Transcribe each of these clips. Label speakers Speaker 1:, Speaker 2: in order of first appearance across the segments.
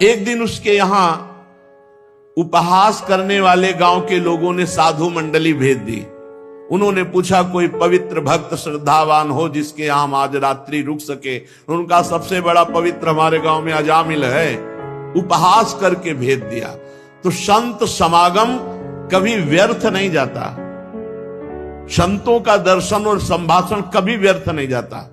Speaker 1: एक दिन उसके यहां उपहास करने वाले गांव के लोगों ने साधु मंडली भेज दी। उन्होंने पूछा कोई पवित्र भक्त श्रद्धावान हो जिसके यहां हम आज रात्रि रुक सके। उनका सबसे बड़ा पवित्र हमारे गांव में अजामिल है। उपहास करके भेज दिया। तो संत समागम कभी व्यर्थ नहीं जाता। संतों का दर्शन और संभाषण कभी व्यर्थ नहीं जाता।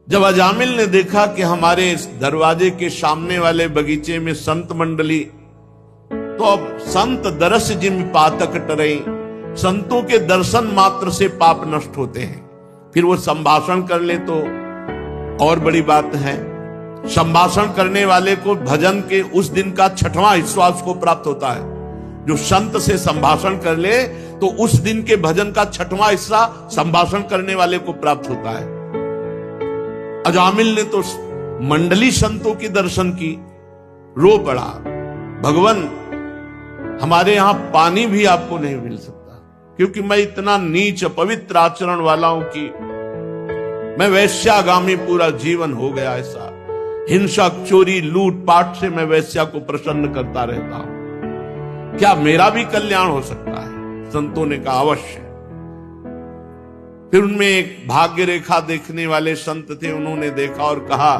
Speaker 1: जब अजामिल ने देखा कि हमारे दरवाजे के सामने वाले बगीचे में संत मंडली, तो अब संत दरस जिम पातक टरई, संतों के दर्शन मात्र से पाप नष्ट होते हैं। फिर वो संभाषण कर ले तो और बड़ी बात है। संभाषण करने वाले को भजन के उस दिन का 6वां हिस्सा उसको प्राप्त होता है। जो संत से संभाषण कर ले तो उस दिन के भजन का 6वां हिस्सा संभाषण करने वाले को प्राप्त होता है। अजामिल ने तो मंडली संतों के दर्शन की, रो पड़ा, भगवान हमारे यहां पानी भी आपको नहीं मिल सकता, क्योंकि मैं इतना नीच पवित्र आचरण वाला हूं कि मैं वैश्यागामी पूरा जीवन हो गया। ऐसा हिंसक, चोरी, लूट पाट से मैं वैश्या को प्रसन्न करता रहता हूं। क्या मेरा भी कल्याण हो सकता है? संतों ने कहा अवश्य। फिर उनमें एक भाग्य रेखा देखने वाले संत थे। उन्होंने देखा और कहा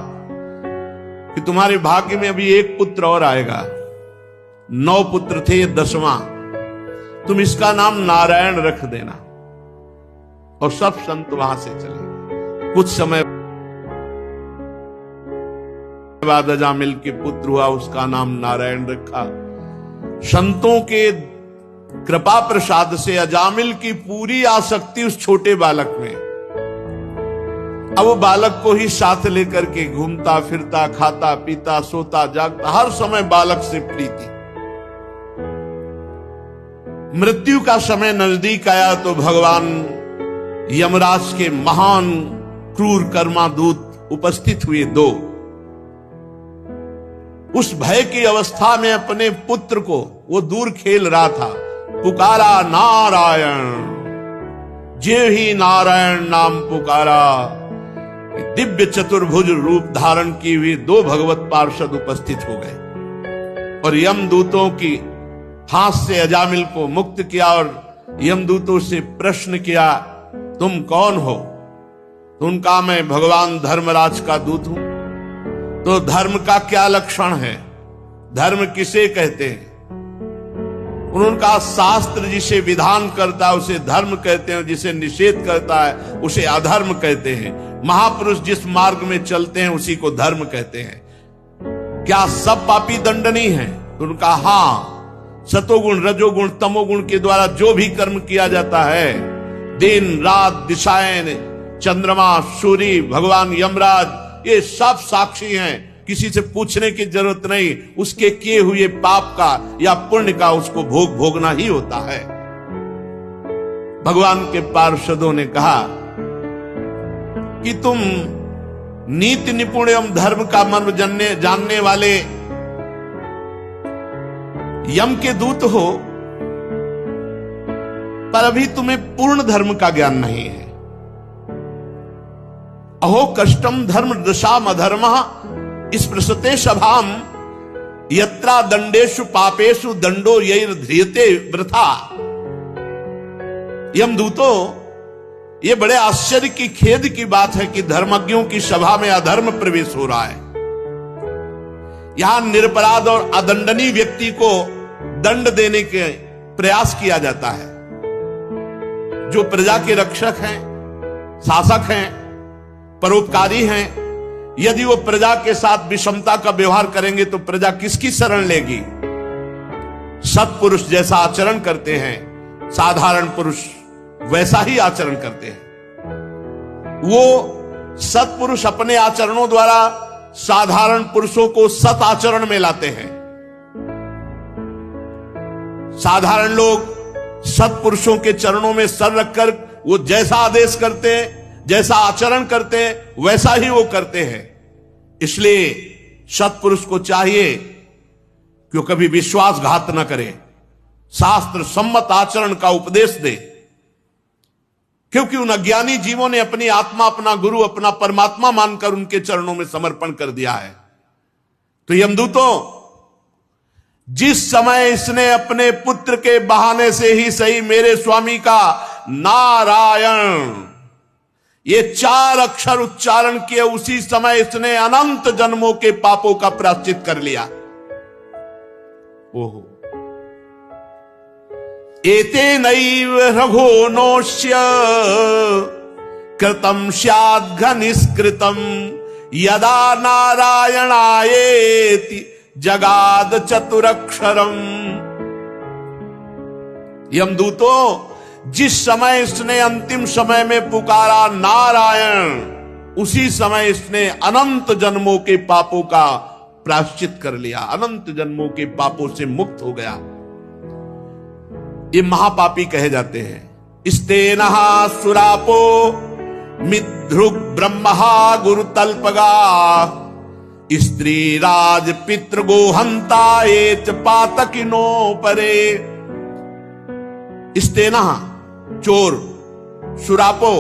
Speaker 1: कि तुम्हारे भाग्य में अभी एक पुत्र और आएगा। 9 पुत्र थे, ये 10वां, तुम इसका नाम नारायण रख देना। और सब संत वहां से चले। कुछ समय बाद अजामिल के पुत्र हुआ, उसका नाम नारायण रखा। संतों के कृपा प्रसाद से अजामिल की पूरी आसक्ति उस छोटे बालक में। अब वो बालक को ही साथ लेकर के घूमता फिरता, खाता पीता, सोता जागता, हर समय बालक से प्रीति। मृत्यु का समय नजदीक आया तो भगवान यमराज के महान क्रूर कर्मा दूत उपस्थित हुए 2। उस भय की अवस्था में अपने पुत्र को वो दूर खेल रहा था। पुकारा नारायण, जे ही नारायण नाम पुकारा। दिव्य चतुर्भुज रूप धारण की हुई 2 भगवत पार्षद उपस्थित हो गए और यमदूतों की हाथ से अजामिल को मुक्त किया और यमदूतों से प्रश्न किया, तुम कौन हो? तो उनका मैं भगवान धर्मराज का दूत हूं। तो धर्म का क्या लक्षण है? धर्म किसे कहते हैं? उन्होंने कहा शास्त्र जिसे विधान करता है उसे धर्म कहते हैं, जिसे निषेध करता है उसे अधर्म कहते हैं। महापुरुष जिस मार्ग में चलते हैं उसी को धर्म कहते हैं। क्या सब पापी दंडनीय हैं? तो उनका हाँ, सतोगुण, रजोगुण, तमोगुण के द्वारा जो भी कर्म किया जाता है, दिन रात, दिशाएं, चंद्रमा, सूर्य, भगवान यमराज, ये सब साक्षी हैं। किसी से पूछने की जरूरत नहीं। उसके किए हुए पाप का या पुण्य का उसको भोग भोगना ही होता है। भगवान के पार्षदों ने कहा कि तुम नीति निपुण एवं धर्म का मर्म जानने वाले यम के दूत हो, पर अभी तुम्हें पूर्ण धर्म का ज्ञान नहीं है। अहो कष्टम धर्म दशाम अधर्मः स्पृशते सभाम यत्रा दंडेषु पापेषु दंडो यैर्ध्रियते वृथा। यमदूतों, ये बड़े आश्चर्य की, खेद की बात है कि धर्मज्ञों की सभा में अधर्म प्रवेश हो रहा है। यहां निरपराध और अदंडनीय व्यक्ति को दंड देने के प्रयास किया जाता है। जो प्रजा के रक्षक हैं, शासक हैं, परोपकारी हैं, यदि वो प्रजा के साथ विषमता का व्यवहार करेंगे तो प्रजा किसकी शरण लेगी? सत्पुरुष जैसा आचरण करते हैं, साधारण पुरुष वैसा ही आचरण करते हैं। वो सत्पुरुष अपने आचरणों द्वारा साधारण पुरुषों को सत आचरण में लाते हैं। साधारण लोग सत्पुरुषों के चरणों में सर रखकर वो जैसा आदेश करते हैं, जैसा आचरण करते हैं, वैसा ही वो करते हैं। इसलिए सत्पुरुष को चाहिए कि वो कभी विश्वासघात न करे, शास्त्र सम्मत आचरण का उपदेश दे, क्योंकि उन अज्ञानी जीवों ने अपनी आत्मा, अपना गुरु, अपना परमात्मा मानकर उनके चरणों में समर्पण कर दिया है। तो यमदूतों, जिस समय इसने अपने पुत्र के बहाने से ही सही मेरे स्वामी का नारायण ये 4 अक्षर उच्चारण किए, उसी समय इसने अनंत जन्मों के पापों का प्रायश्चित कर लिया। ओहो, एतेनैव रघोनोष्य कृतं स्याद् घनिष्कृतं यदा नारायणायेति जगाद चतुरक्षरम। यमदूतों, जिस समय इसने अंतिम समय में पुकारा नारायण, उसी समय इसने अनंत जन्मों के पापों का प्रायश्चित कर लिया, अनंत जन्मों के पापों से मुक्त हो गया। ये महापापी कहे जाते हैं। स्तेनः सुरापो मिद्धृग ब्रह्महा गुरुतल्पगा स्त्री राज पितृ गोहंता एच पातकिनो परे। स्तेनः चोर, सुरापो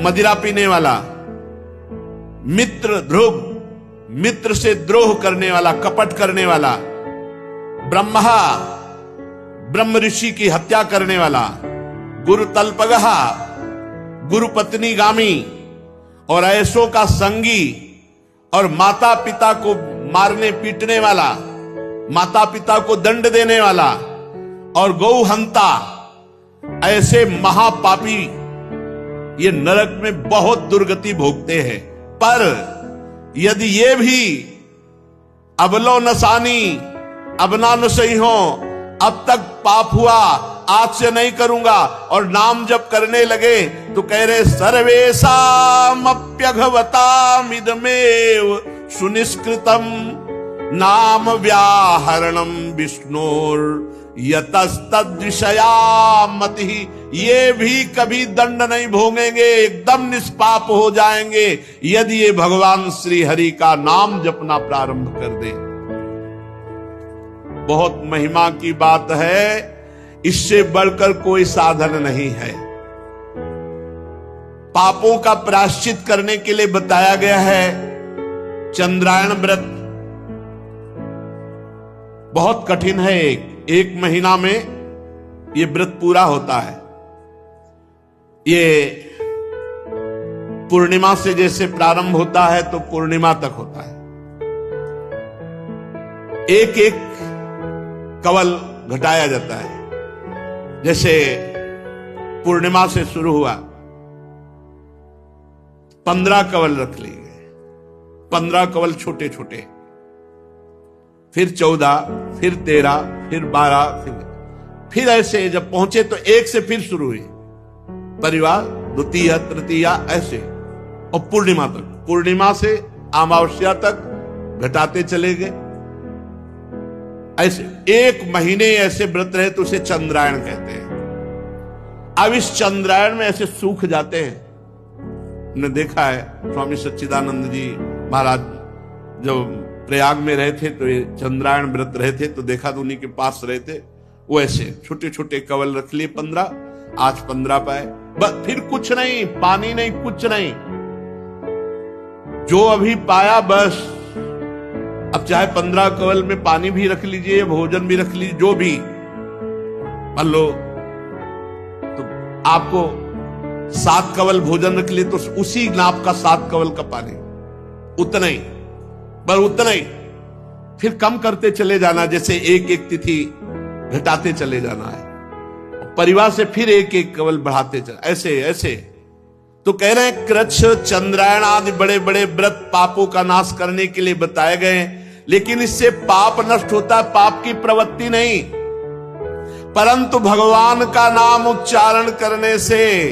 Speaker 1: मदिरा पीने वाला, मित्र ध्रुव मित्र से द्रोह करने वाला, कपट करने वाला, ब्रह्मा ब्रह्म ऋषि की हत्या करने वाला, गुरु तल्पगः गुरु पत्नी गामी और ऐसों का संगी, और माता पिता को मारने पीटने वाला, माता पिता को दंड देने वाला, और गौहंता, ऐसे महापापी ये नरक में बहुत दुर्गति भोगते हैं। पर यदि ये भी अबलो नसानी अबना न सही हो, अब तक पाप हुआ, आज से नहीं करूंगा, और नाम जब करने लगे तो कह रहे सर्वेषामप्यघवतामिदमेव सुनिष्कृतम नाम व्याहरणम विष्णोर यतस्तद्विषयामति। ये भी कभी दंड नहीं भोगेंगे, एकदम निष्पाप हो जाएंगे यदि ये भगवान श्री हरि का नाम जपना प्रारंभ कर दे। बहुत महिमा की बात है, इससे बढ़कर कोई साधन नहीं है। पापों का प्रायश्चित करने के लिए बताया गया है चंद्रायण व्रत। बहुत कठिन है, एक महीना में ये व्रत पूरा होता है। ये पूर्णिमा से जैसे प्रारंभ होता है तो पूर्णिमा तक होता है। एक एक कवल घटाया जाता है। जैसे पूर्णिमा से शुरू हुआ, 15 कवल रख लिए, 15 कवल छोटे छोटे, फिर 14, फिर 13, फिर 12, फिर ऐसे जब पहुंचे तो एक से फिर शुरू हुई, परिवार, द्वितीय, तृतीय, ऐसे, और पूर्णिमा तक। पूर्णिमा से अमावस्या तक घटाते चले गए। ऐसे एक महीने ऐसे व्रत रहे तो उसे चंद्रायण कहते हैं। अब इस चंद्रायण में ऐसे सूख जाते हैं। हमने देखा है स्वामी सच्चिदानंद जी महाराज जब प्रयाग में रहे थे तो ये चंद्रायण व्रत रहे थे, तो देखा तो उन्हीं के पास रहे थे, वो ऐसे छोटे छोटे कवल रख लिए 15, आज 15 पाए, बस फिर कुछ नहीं, पानी नहीं, कुछ नहीं, जो अभी पाया बस। अब चाहे 15 कवल में पानी भी रख लीजिए, भोजन भी रख लीजिए, जो भी मान लो, तो आपको 7 कवल भोजन रख लिए तो उसी नाप का 7 कवल का पानी, उतना ही, बस उतना ही। फिर कम करते चले जाना, जैसे एक एक तिथि घटाते चले जाना है, परिवार से फिर एक एक कवल बढ़ाते चले, ऐसे ऐसे। तो कह रहे हैं कृच्छ, चंद्रायण आदि बड़े बड़े व्रत पापों का नाश करने के लिए बताए गए, लेकिन इससे पाप नष्ट होता है, पाप की प्रवृत्ति नहीं, परंतु भगवान का नाम उच्चारण करने से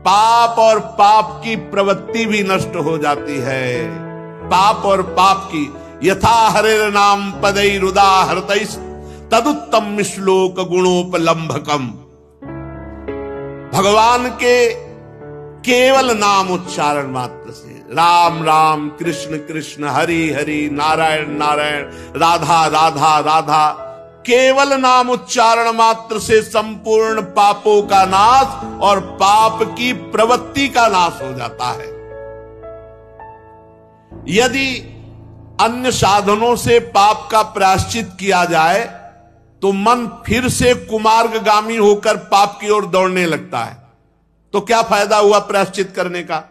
Speaker 1: पाप और पाप की प्रवृत्ति भी नष्ट हो जाती है। पाप और पाप की यथा हरेर नाम पदैरुदाहृतैः तदुत्तम श्लोक गुणोपलंभकम। भगवान के केवल नाम उच्चारण मात्र से, राम राम, कृष्ण कृष्ण, हरि हरि, नारायण नारायण, राधा राधा राधा, केवल नाम उच्चारण मात्र से संपूर्ण पापों का नाश और पाप की प्रवृत्ति का नाश हो जाता है। यदि अन्य साधनों से पाप का प्रायश्चित किया जाए तो मन फिर से कुमार्गगामी होकर पाप की ओर दौड़ने लगता है। तो क्या फायदा हुआ प्रायश्चित करने का?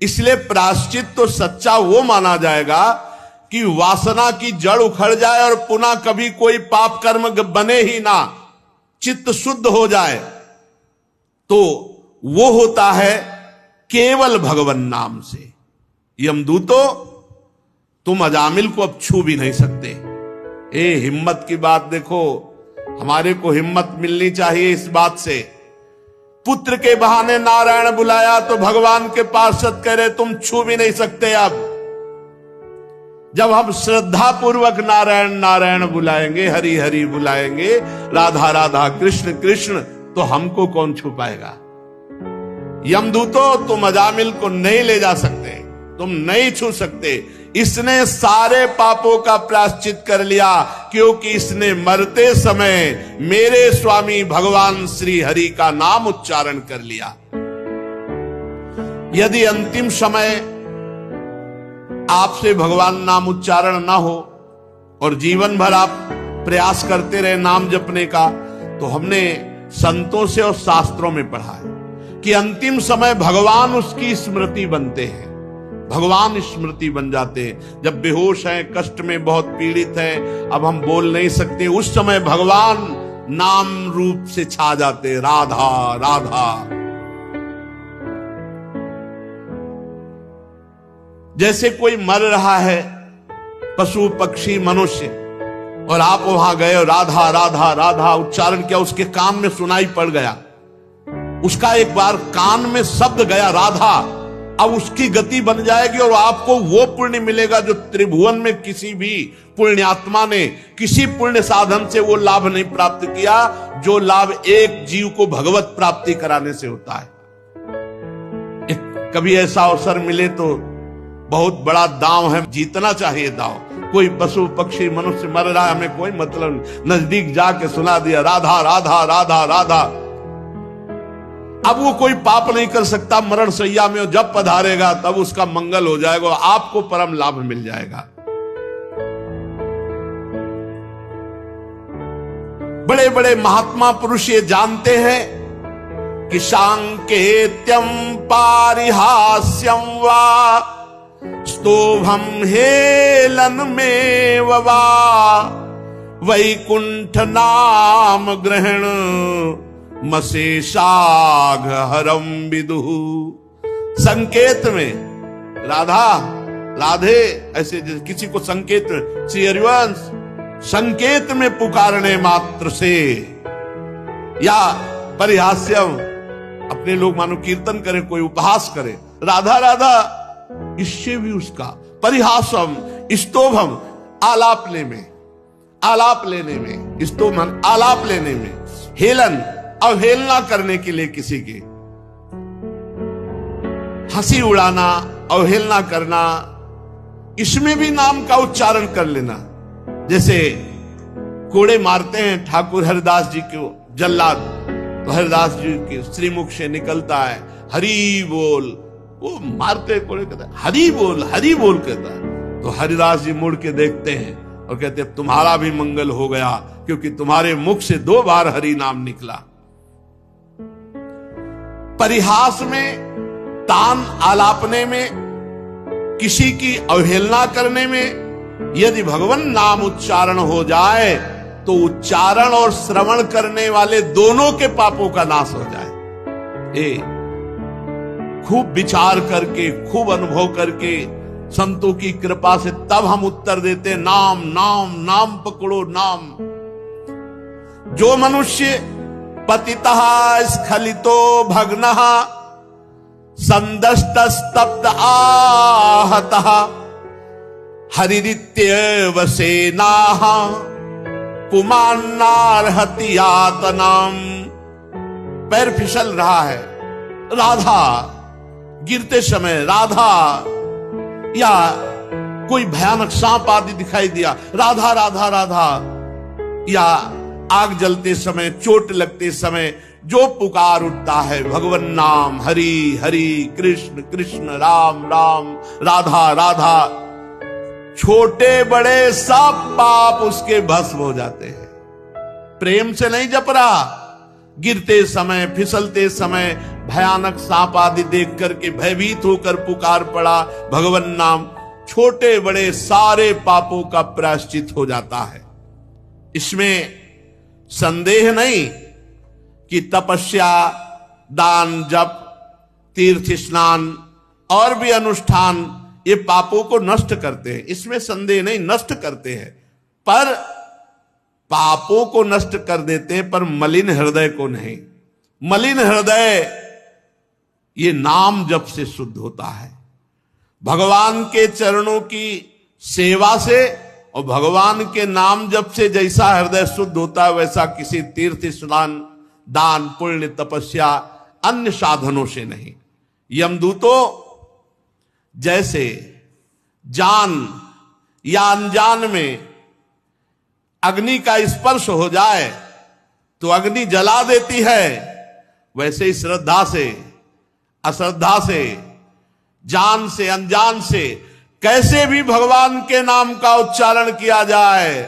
Speaker 1: इसलिए प्रायश्चित तो सच्चा वो माना जाएगा कि वासना की जड़ उखड़ जाए और पुनः कभी कोई पाप कर्म बने ही ना, चित्त शुद्ध हो जाए, तो वो होता है केवल भगवान नाम से। यमदूतो, तुम अजामिल को अब छू भी नहीं सकते। हिम्मत की बात देखो, हमारे को हिम्मत मिलनी चाहिए इस बात से। पुत्र के बहाने नारायण बुलाया तो भगवान के पार्षद कह रहे तुम छू भी नहीं सकते। अब जब हम श्रद्धा पूर्वक नारायण नारायण बुलाएंगे, हरि हरि बुलाएंगे, राधा राधा कृष्ण कृष्ण, तो हमको कौन छू पाएगा? यमदूतो, तुम अजामिल को नहीं ले जा सकते, तुम नहीं छू सकते। इसने सारे पापों का प्रायश्चित कर लिया क्योंकि इसने मरते समय मेरे स्वामी भगवान श्री हरि का नाम उच्चारण कर लिया। यदि अंतिम समय आपसे भगवान नाम उच्चारण ना हो और जीवन भर आप प्रयास करते रहे नाम जपने का, तो हमने संतों से और शास्त्रों में पढ़ा है कि अंतिम समय भगवान उसकी स्मृति बनते हैं, भगवान स्मृति बन जाते हैं। जब बेहोश हैं, कष्ट में बहुत पीड़ित हैं, अब हम बोल नहीं सकते, उस समय भगवान नाम रूप से छा जाते, राधा राधा। जैसे कोई मर रहा है, पशु पक्षी मनुष्य, और आप वहां गए और राधा राधा राधा उच्चारण किया, उसके कान में सुनाई पड़ गया, उसका एक बार कान में शब्द गया राधा, अब उसकी गति बन जाएगी और आपको वो पुण्य मिलेगा जो त्रिभुवन में किसी भी पुण्यात्मा ने किसी पुण्य साधन से वो लाभ नहीं प्राप्त किया, जो लाभ एक जीव को भगवत प्राप्ति कराने से होता है। कभी ऐसा अवसर मिले तो बहुत बड़ा दांव है, जीतना चाहिए दांव। कोई पशु पक्षी मनुष्य मर रहा है, हमें कोई मतलब, नजदीक जाके सुना दिया राधा राधा राधा राधा। अब वो कोई पाप नहीं कर सकता, मरण सैया में जब पधारेगा तब उसका मंगल हो जाएगा, आपको परम लाभ मिल जाएगा। बड़े बड़े महात्मा पुरुष ये जानते हैं कि सांकेत्यम पारिहास्यम वा स्तोभम हेलन में वा वैकुंठ नाम ग्रहण मशेषाघ हरम विदुहु। संकेत में राधा राधे, ऐसे किसी को संकेत, श्री हरिवंश, संकेत में पुकारने मात्र से, या परिहास्यम, अपने लोग मानो कीर्तन करें, कोई उपहास करे, राधा राधा, इससे भी उसका परिहासम, स्तोभम, आलाप लेने में, स्तोभम आलाप लेने में, हेलन अवहेलना करने के लिए, किसी की हंसी उड़ाना, अवहेलना करना, इसमें भी नाम का उच्चारण कर लेना। जैसे कोड़े मारते हैं ठाकुर हरिदास जी को जल्लाद, तो हरिदास जी के श्रीमुख से निकलता है हरि बोल, वो मारते कोड़े कहता है हरि बोल कहता है, तो हरिदास जी मुड़ के देखते हैं और कहते हैं तुम्हारा भी मंगल हो गया, क्योंकि तुम्हारे मुख से 2 बार हरि नाम निकला। परिहास में, तान आलापने में, किसी की अवहेलना करने में, यदि भगवान नाम उच्चारण हो जाए तो उच्चारण और श्रवण करने वाले दोनों के पापों का नाश हो जाए। खूब विचार करके, खूब अनुभव करके, संतों की कृपा से तब हम उत्तर देते, नाम नाम नाम पकड़ो नाम। जो मनुष्य पतितः स्खलितो भग्नः संदष्टस्तब्ध आहतः हरिरित्येव सेनाः पुमान्नार्हति यातनाम्। पैर फिसल रहा है, राधा, गिरते समय राधा, या कोई भयानक सांप आदि दिखाई दिया, राधा राधा राधा, या आग जलते समय, चोट लगते समय जो पुकार उठता है भगवान नाम, हरि हरि कृष्ण कृष्ण राम राम राधा राधा, छोटे बड़े सब पाप उसके भस्म हो जाते हैं। प्रेम से नहीं जप रहा, गिरते समय, फिसलते समय, भयानक सांप आदि देख करके भयभीत होकर पुकार पड़ा भगवान नाम, छोटे बड़े सारे पापों का प्रायश्चित हो जाता है। इसमें संदेह नहीं कि तपस्या, दान, जप, तीर्थ स्नान और भी अनुष्ठान ये पापों को नष्ट करते हैं, इसमें संदेह नहीं, नष्ट करते हैं, पर पापों को नष्ट कर देते हैं, पर मलिन हृदय को नहीं। मलिन हृदय ये नाम जप से शुद्ध होता है, भगवान के चरणों की सेवा से, और भगवान के नाम जप से जैसा हृदय शुद्ध होता है वैसा किसी तीर्थ स्नान, दान, पुण्य, तपस्या, अन्य साधनों से नहीं। यमदूतों जैसे जान या अनजान में अग्नि का स्पर्श हो जाए तो अग्नि जला देती है, वैसे ही श्रद्धा से, अश्रद्धा से, जान से, अनजान से कैसे भी भगवान के नाम का उच्चारण किया जाए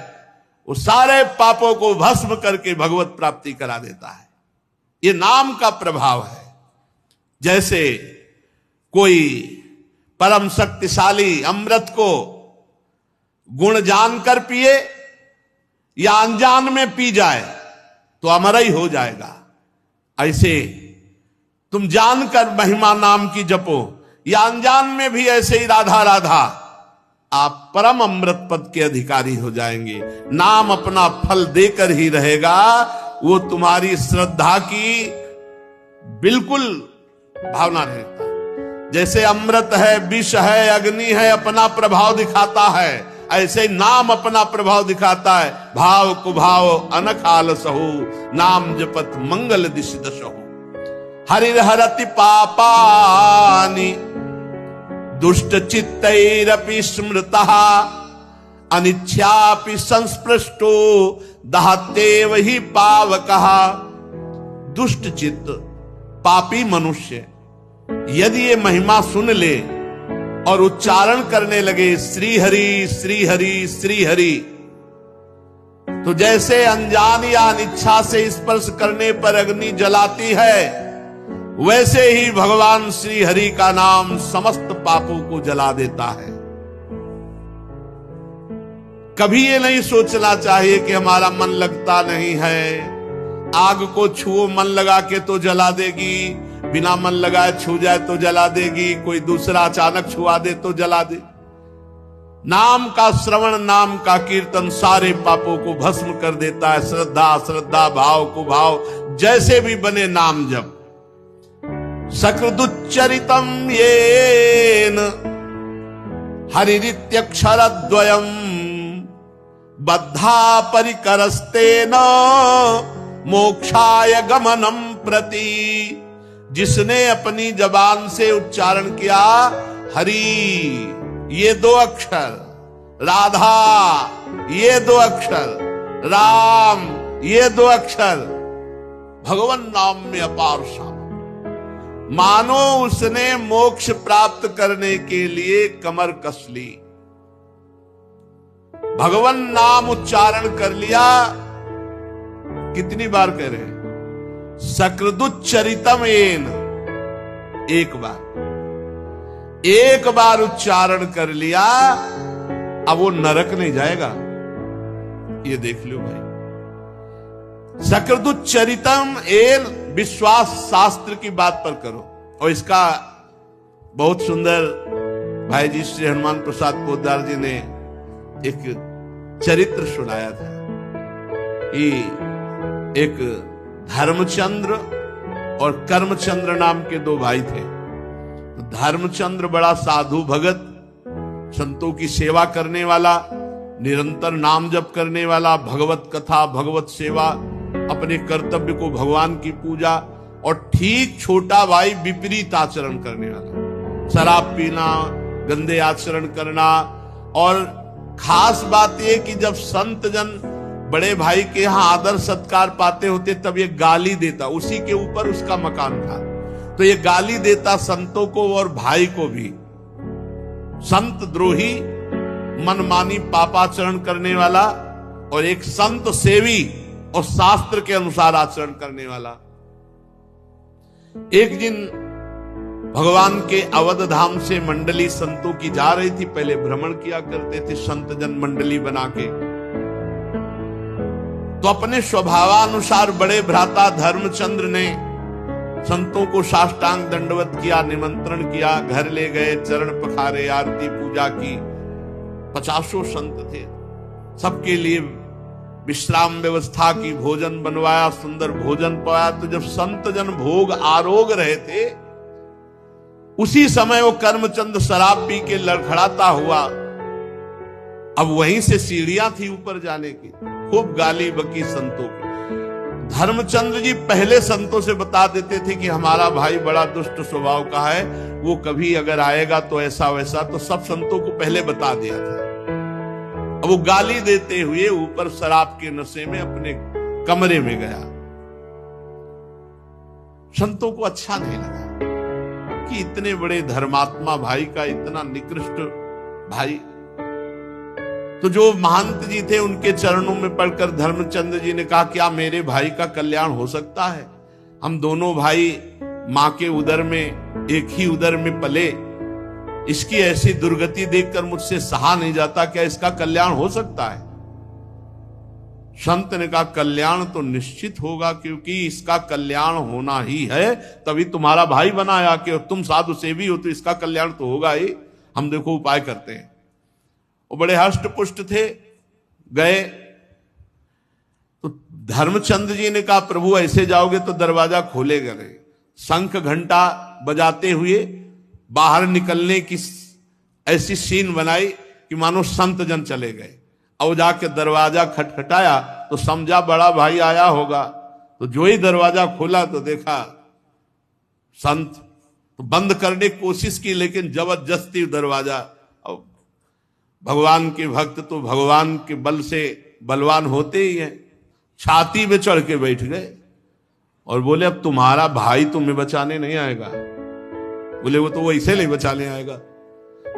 Speaker 1: वो सारे पापों को भस्म करके भगवत प्राप्ति करा देता है। ये नाम का प्रभाव है। जैसे कोई परम शक्तिशाली अमृत को गुण जानकर पिए या अनजान में पी जाए तो अमर ही हो जाएगा, ऐसे तुम जानकर महिमा नाम की जपो या अनजान में भी ऐसे ही राधा राधा, आप परम अमृत पद के अधिकारी हो जाएंगे। नाम अपना फल देकर ही रहेगा, वो तुम्हारी श्रद्धा की बिल्कुल भावना रहता। जैसे अमृत है, विष है, अग्नि है, अपना प्रभाव दिखाता है, ऐसे ही नाम अपना प्रभाव दिखाता है। भाव कुभाव अनखाल सहु, नाम जपत मंगल दिश दशहु। हरिहरति पापानि दुष्ट चित्तैरपि स्मृतः, अनिच्छापि संस्पृष्टो दहत्येव हि पावकः। दुष्ट चित्त पापी मनुष्य यदि ये महिमा सुन ले और उच्चारण करने लगे श्री हरि श्री हरि श्री हरि, तो जैसे अनजान या अनिच्छा से स्पर्श करने पर अग्नि जलाती है, वैसे ही भगवान श्री हरि का नाम समस्त पापों को जला देता है। कभी ये नहीं सोचना चाहिए कि हमारा मन लगता नहीं है, आग को छुओ मन लगा के तो जला देगी, बिना मन लगाए छू जाए तो जला देगी, कोई दूसरा अचानक छुआ दे तो जला दे। नाम का श्रवण, नाम का कीर्तन सारे पापों को भस्म कर देता है। श्रद्धा, श्रद्धा, भाव को भाव जैसे भी बने नाम जप। सकृदुच्चरितम येन हरिरित्यक्षरद्वयम, बद्धा परिकरस्तेन मोक्षाय गमनम प्रति। जिसने अपनी जबान से उच्चारण किया हरि ये दो अक्षर, राधा ये दो अक्षर, राम ये दो अक्षर, भगवान नाम में अपार शाम, मानो उसने मोक्ष प्राप्त करने के लिए कमर कस ली। भगवान नाम उच्चारण कर लिया, कितनी बार कह रहे हैं? सकृदुच्चरितम येन, एक बार उच्चारण कर लिया, अब वो नरक नहीं जाएगा। ये देख लो भाई, सकृदुच्चरितम येन, विश्वास शास्त्र की बात पर करो। और इसका बहुत सुंदर भाई जी श्री हनुमान प्रसाद पोद्दार जी ने एक चरित्र सुनाया था कि एक धर्मचंद्र और कर्मचंद्र नाम के दो भाई थे। धर्मचंद्र बड़ा साधु भगत, संतों की सेवा करने वाला, निरंतर नाम जप करने वाला, भगवत कथा, भगवत सेवा, अपने कर्तव्य को, भगवान की पूजा। और ठीक छोटा भाई विपरीत आचरण करने वाला, शराब पीना, गंदे आचरण करना। और खास बात यह कि जब संत जन बड़े भाई के यहां आदर सत्कार पाते होते तब ये गाली देता, उसी के ऊपर उसका मकान था, तो ये गाली देता संतों को और भाई को भी। संत द्रोही मनमानी पापाचरण करने वाला और एक संत सेवी और शास्त्र के अनुसार आचरण करने वाला। एक दिन भगवान के अवध धाम से मंडली संतों की जा रही थी। पहले भ्रमण किया करते थे संत जन मंडली बना के। तो अपने स्वभावानुसार बड़े भ्राता धर्मचंद्र ने संतों को साष्टांग दंडवत किया, निमंत्रण किया, घर ले गए, चरण पखारे, आरती पूजा की। 50 संत थे, सबके लिए विश्राम व्यवस्था की, भोजन बनवाया, सुंदर भोजन पाया। तो जब संत जन भोग आरोग रहे थे, उसी समय वो कर्मचंद शराब पी के लड़खड़ाता हुआ, अब वहीं से सीढ़ियां थी ऊपर जाने की, खूब गाली बकी संतों की। धर्मचंद्र जी पहले संतों से बता देते थे कि हमारा भाई बड़ा दुष्ट स्वभाव का है, वो कभी अगर आएगा तो ऐसा वैसा, तो सब संतों को पहले बता दिया था। अब वो गाली देते हुए ऊपर शराब के नशे में अपने कमरे में गया। संतों को अच्छा नहीं लगा कि इतने बड़े धर्मात्मा भाई का इतना निकृष्ट भाई। तो जो महंत जी थे उनके चरणों में पड़कर धर्मचंद्र जी ने कहा, क्या मेरे भाई का कल्याण हो सकता है? हम दोनों भाई मां के उदर में, एक ही उदर में पले, इसकी ऐसी दुर्गति देखकर मुझसे सहा नहीं जाता, क्या इसका कल्याण हो सकता है? संत ने कहा, कल्याण तो निश्चित होगा, क्योंकि इसका कल्याण होना ही है, तभी तुम्हारा भाई बनाया कि तुम साधु सेवी हो, तो इसका कल्याण तो होगा ही। हम देखो उपाय करते हैं। वो बड़े हष्ट पुष्ट थे, गए तो धर्मचंद्र जी ने कहा, प्रभु ऐसे जाओगे तो दरवाजा खोलेगा नहीं। शंख घंटा बजाते हुए बाहर निकलने की ऐसी सीन बनाई कि मानो संत जन चले गए। अब जाके दरवाजा खटखटाया तो समझा बड़ा भाई आया होगा। तो जो ही दरवाजा खोला तो देखा संत। तो बंद करने की कोशिश की, लेकिन जबरदस्ती दरवाजा। अब भगवान के भक्त तो भगवान के बल से बलवान होते ही हैं, छाती में चढ़ के बैठ गए और बोले, अब तुम्हारा भाई तुम्हें बचाने नहीं आएगा। बोले, वो तो वैसे नहीं बचाने आएगा।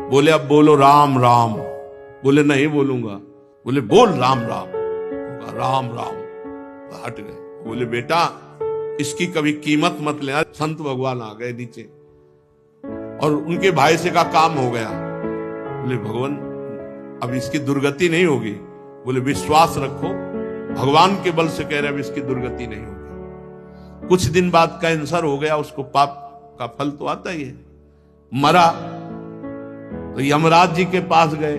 Speaker 1: बोले, अब बोलो राम राम। बोले, नहीं बोलूंगा। बोले, बोल राम राम। राम राम। हट गए। बोले, बेटा इसकी कभी कीमत मत लेना। संत भगवान आ गए नीचे और उनके भाई से कहा, काम हो गया। बोले, भगवान अब इसकी दुर्गति नहीं होगी। बोले, विश्वास रखो, भगवान के बल से कह रहे, अब इसकी दुर्गति नहीं होगी। कुछ दिन बाद कैंसर हो गया उसको, पाप का फल तो आता ही है। मरा तो यमराज जी के पास गए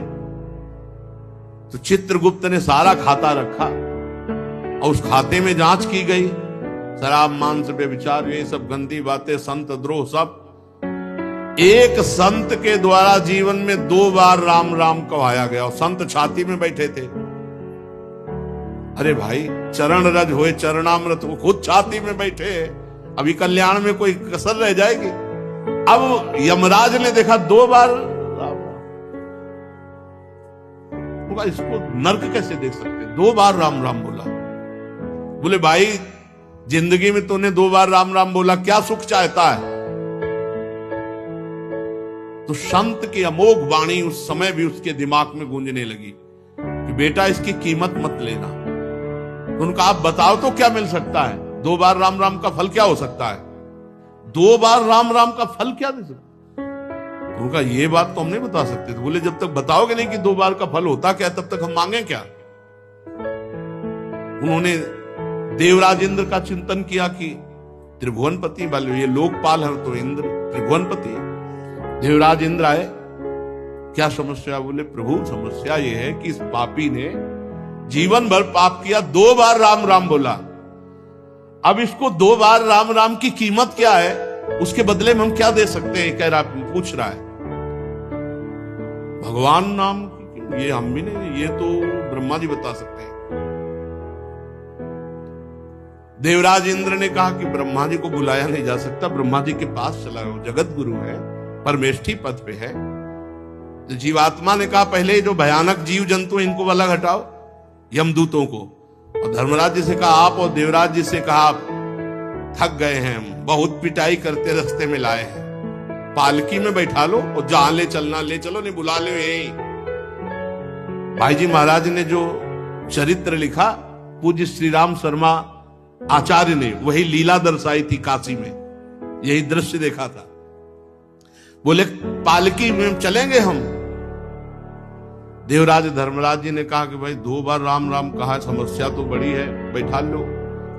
Speaker 1: तो चित्रगुप्त ने सारा खाता रखा और उस खाते में जांच की गई। शराब मांस व्यभिचार ये सब गंदी बातें, संत द्रोह सब। एक संत के द्वारा जीवन में 2 बार राम राम कहाया गया और संत छाती में बैठे थे। अरे भाई, चरण रज होए चरणामृत, वो खुद छाती में बैठे। अभी कल्याण में कोई कसर रह जाएगी? अब यमराज ने देखा 2 बार राम राम, इसको नर्क कैसे देख सकते? 2 बार राम राम बोला। बोले, भाई जिंदगी में तूने 2 बार राम राम बोला, क्या सुख चाहता है? तो संत की अमोघ वाणी उस समय भी उसके दिमाग में गूंजने लगी कि बेटा इसकी कीमत मत लेना। तो उनका, आप बताओ तो क्या मिल सकता है? 2 बार राम राम का फल क्या हो सकता है? 2 बार राम राम का फल क्या दे सकते? उनका, ये बात तो हम नहीं बता सकते। तो बोले, जब तक बताओगे नहीं कि 2 बार का फल होता क्या, तब तक हम मांगे क्या? उन्होंने देवराज इंद्र का चिंतन किया कि त्रिभुवनपति वाले, ये लोकपाल है तो इंद्र त्रिभुवनपति। देवराज इंद्र आए, क्या समस्या? बोले, प्रभु समस्या ये है कि इस पापी ने जीवन भर पाप किया, 2 बार राम राम बोला। अब इसको 2 बार राम राम की कीमत क्या है, उसके बदले में हम क्या दे सकते हैं? कह रहा, पूछ रहा है। भगवान नाम की, ये हम भी नहीं, ये तो ब्रह्मा जी बता सकते हैं। देवराज इंद्र ने कहा कि ब्रह्मा जी को बुलाया नहीं जा सकता, ब्रह्मा जी के पास चला गया, जगत गुरु है, परमेष्ठी पद पे है। तो जीवात्मा ने कहा, पहले जो भयानक जीव जंतु इनको वाला हटाओ, यमदूतों को। और धर्मराज जी से कहा आप, और देवराज जी से कहा आप, थक गए हैं हम, बहुत पिटाई करते रास्ते में लाए हैं, पालकी में बैठा लो और जहां ले चलना ले चलो, नहीं बुला लो यही। भाई जी महाराज ने जो चरित्र लिखा पूज्य श्री राम शर्मा आचार्य ने वही लीला दर्शाई थी काशी में, यही दृश्य देखा था। बोले पालकी में चलेंगे हम। देवराज धर्मराज जी ने कहा कि भाई 2 बार राम राम कहा, समस्या तो बड़ी है, बैठा लो।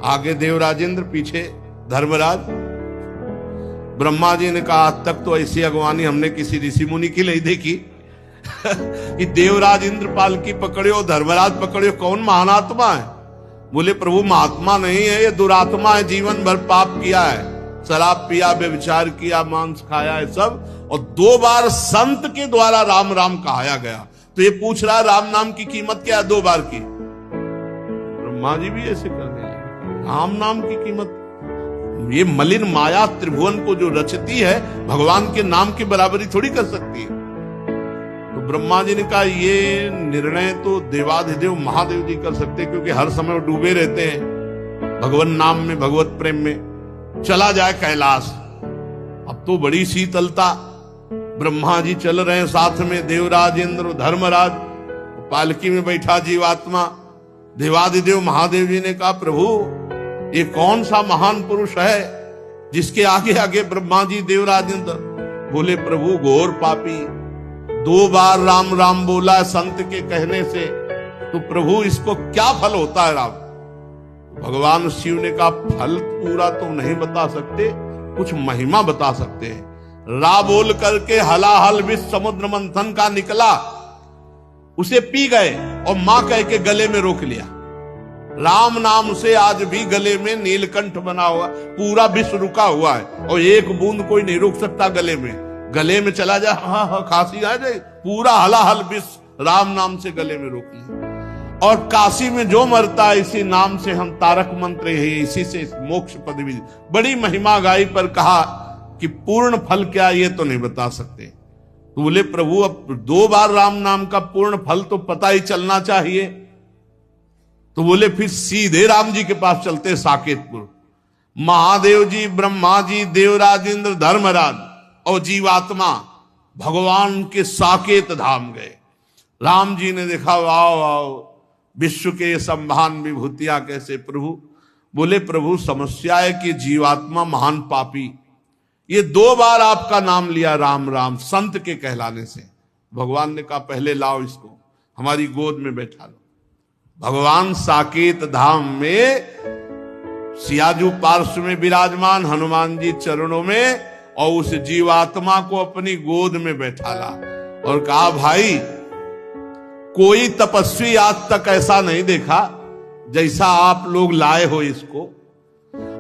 Speaker 1: आगे देवराजेंद्र, पीछे धर्मराज। ब्रह्मा जी ने कहा आज तक तो ऐसी अगवानी हमने किसी ऋषि मुनि की नहीं देखी कि देवराज इंद्र पालकी पकड़ियो, धर्मराज पकड़ियो, कौन महानात्मा है? बोले प्रभु महात्मा नहीं है, ये दुरात्मा है, जीवन भर पाप किया है, शराब पिया, व्यभिचार किया, मांस खाया है सब, और 2 बार संत के द्वारा राम राम कहाया गया। तो ये पूछ रहा राम नाम की कीमत क्या है 2 बार की? ब्रह्मा जी भी ऐसे करने लगे, राम नाम की कीमत, ये मलिन माया त्रिभुवन को जो रचती है भगवान के नाम की बराबरी थोड़ी कर सकती है। तो ब्रह्मा जी ने कहा ये निर्णय तो देवाधिदेव महादेव जी कर सकते, क्योंकि हर समय वो डूबे रहते हैं भगवान नाम में, भगवत प्रेम में। चला जाए कैलाश। अब तो बड़ी शीतलता, ब्रह्मा जी चल रहे हैं साथ में, देवराज इंद्र, धर्मराज, पालकी में बैठा जीवात्मा। देवाधिदेव महादेव जी ने कहा प्रभु ये कौन सा महान पुरुष है जिसके आगे आगे ब्रह्मा जी, देवराज इंद्र? बोले प्रभु घोर पापी, 2 बार राम राम बोला है संत के कहने से, तो प्रभु इसको क्या फल होता है राम? भगवान शिव ने कहा फल पूरा तो नहीं बता सकते, कुछ महिमा बता सकते हैं। रा बोल करके हलाहल विष समुद्र मंथन का निकला, उसे पी गए और मां कह के गले में रोक लिया। राम नाम से आज भी गले में नीलकंठ बना हुआ, पूरा विष रुका हुआ है, और एक बूंद कोई नहीं रोक सकता गले में। गले में चला जाए, हाँ खांसी आ जाए, पूरा हलाहल विष राम नाम से गले में रोक लिया। और काशी में जो मरता है इसी नाम से हम तारक मंत्र है, इसी से मोक्ष पदवी, बड़ी महिमा गाई, पर कहा कि पूर्ण फल क्या ये तो नहीं बता सकते। तो बोले प्रभु अब 2 बार राम नाम का पूर्ण फल तो पता ही चलना चाहिए। तो बोले फिर सीधे राम जी के पास चलते साकेतपुर। महादेव जी, ब्रह्मा जी, देवराज इंद्र, धर्मराज और जीवात्मा भगवान के साकेत धाम गए। राम जी ने देखा वाओ वाओ, विश्व के संभान विभूतियां कैसे प्रभु। बोले प्रभु समस्या है कि जीवात्मा महान पापी, ये 2 बार आपका नाम लिया राम राम संत के कहलाने से। भगवान ने कहा पहले लाओ इसको, हमारी गोद में बैठा लो। भगवान साकेत धाम में सियाजू पार्श्व में विराजमान, हनुमान जी चरणों में, और उस जीवात्मा को अपनी गोद में बैठा ला और कहा भाई कोई तपस्वी आज तक ऐसा नहीं देखा जैसा आप लोग लाए हो इसको,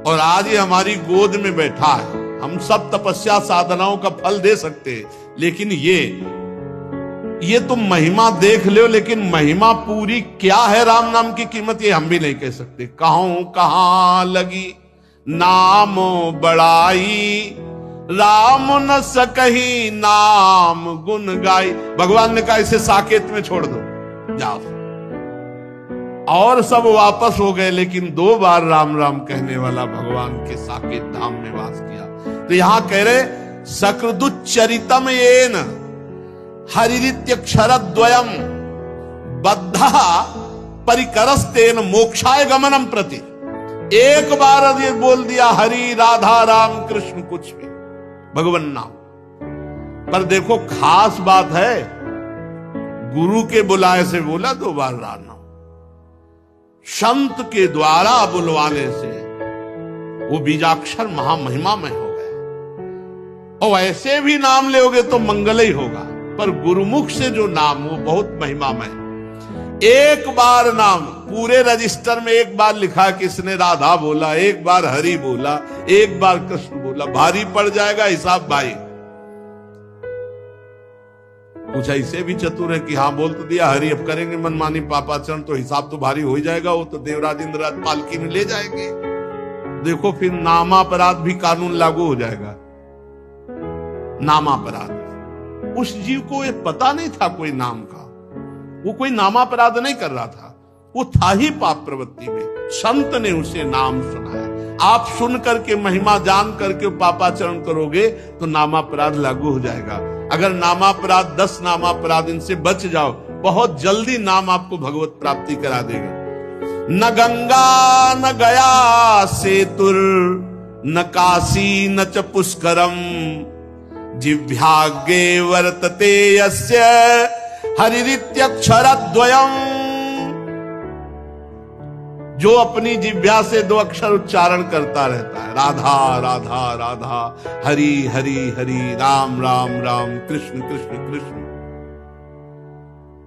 Speaker 1: और आज ये हमारी गोद में बैठा है। हम सब तपस्या साधनाओं का फल दे सकते हैं, लेकिन ये तुम महिमा देख लो, लेकिन महिमा पूरी क्या है राम नाम की कीमत ये हम भी नहीं कह सकते। कहूं कहां लगी नाम बड़ाई, राम न सकही नाम गुण गाई। भगवान ने कहा इसे साकेत में छोड़ दो, जाओ। और सब वापस हो गए, लेकिन 2 बार राम राम कहने वाला भगवान के साकेत धाम में वास किया। तो यहां कह रहे सकृदुच्चरितम येन हरिरित्यक्षरद्वयम बद्धा परिकरस्तेन मोक्षाय गमनम प्रति। एक बार ये बोल दिया हरि राधा राम कृष्ण कुछ भी भगवान नाम, पर देखो खास बात है गुरु के बुलाए से बोला 2 बार राम नाम, संत के द्वारा बुलवाने से वो बीजाक्षर महामहिमा में हो गया। और ऐसे भी नाम लोगे तो मंगल ही होगा, पर गुरुमुख से जो नाम वो बहुत महिमामय। एक बार नाम पूरे रजिस्टर में एक बार लिखा किसने राधा बोला, एक बार हरि बोला, एक बार कृष्ण बोला, भारी पड़ जाएगा हिसाब भाई। कुछ ऐसे भी चतुर है कि हाँ बोल तो दिया हरि, अब करेंगे मनमानी पापाचरण तो हिसाब तो भारी हो ही जाएगा, वो तो देवराज इंद्र पालकी में ले जाएंगे। देखो फिर नामापराध भी कानून लागू हो जाएगा। नामापराध, उस जीव को ये पता नहीं था कोई नाम का, वो कोई नामापराध नहीं कर रहा था, वो था ही पाप प्रवृत्ति में। संत ने उसे नाम सुनाया। आप सुन करके महिमा जान करके पापाचरण करोगे तो नामापराध लागू हो जाएगा। अगर नामापराध 10 नामापराध इनसे बच जाओ बहुत जल्दी नाम आपको भगवत प्राप्ति करा देगा। न गंगा न गया सेतुर न काशी न च पुष्करम जिह्वाग्रे वर्तते यस्य हरिरित्यक्षरद्वयम्। जो अपनी जिह्वा से 2 अक्षर उच्चारण करता रहता है, राधा राधा राधा, हरि हरि हरि, राम राम राम, कृष्ण कृष्ण कृष्ण,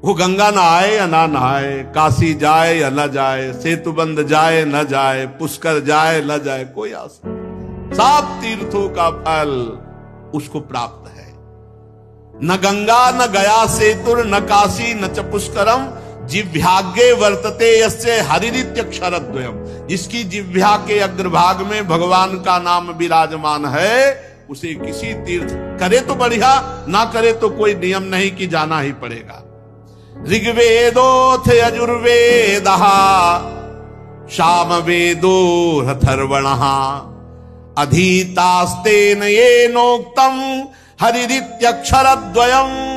Speaker 1: वो गंगा नहाए या ना नहाए, काशी जाए या न जाए, सेतुबंध जाए न जाए, पुष्कर जाए न जाए, कोई आस नहीं, सब तीर्थों का फल उसको प्राप्त है। न गंगा न गया सेतुर न काशी न च पुष्करम जिह्वाग्रे वर्तते यस्य हरिरित्यक्षरद्वयम्। जिसकी जिह्वा के अग्रभाग में भगवान का नाम विराजमान है, उसे किसी तीर्थ, करे तो बढ़िया, ना करे तो कोई नियम नहीं कि जाना ही पड़ेगा। ऋग्वेदोऽथ यजुर्वेदः सामवेदो अथर्वणः अधीतास्तेन येनोक्तम् हरिरित्यक्षरद्वयम्।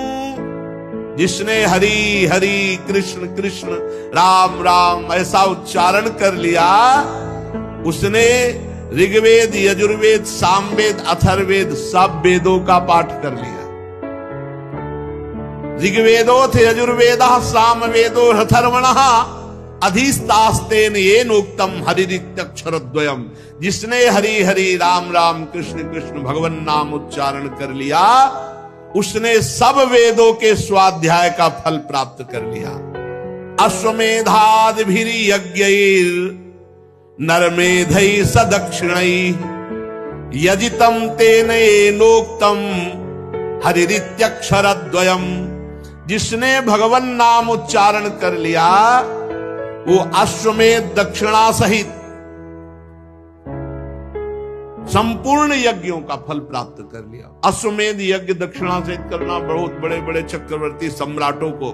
Speaker 1: जिसने हरि हरि कृष्ण कृष्ण राम राम ऐसा उच्चारण कर लिया, उसने ऋग्वेद यजुर्वेद सामवेद अथर्ववेद सब वेदों का पाठ कर लिया। ऋग्वेदोऽथ यजुर्वेदः सामवेदो अथर्वणः अधीस्तास्तेन येनोक्तम् हरिरित्यक्षरद्वयम्। जिसने हरि हरि राम राम कृष्ण कृष्ण भगवन नाम उच्चारण कर लिया, उसने सब वेदों के स्वाध्याय का फल प्राप्त कर लिया। अश्वमेधादिभिः यज्ञैर् नरमेधैः सदक्षिणैः यजितं तेन येनोक्तम् हरिरित्यक्षरद्वयम्। जिसने भगवन नाम उच्चारण कर लिया, वो अश्वमेध दक्षिणा सहित संपूर्ण यज्ञों का फल प्राप्त कर लिया। अश्वमेध यज्ञ दक्षिणा सहित करना, बहुत बड़े बड़े चक्रवर्ती सम्राटों को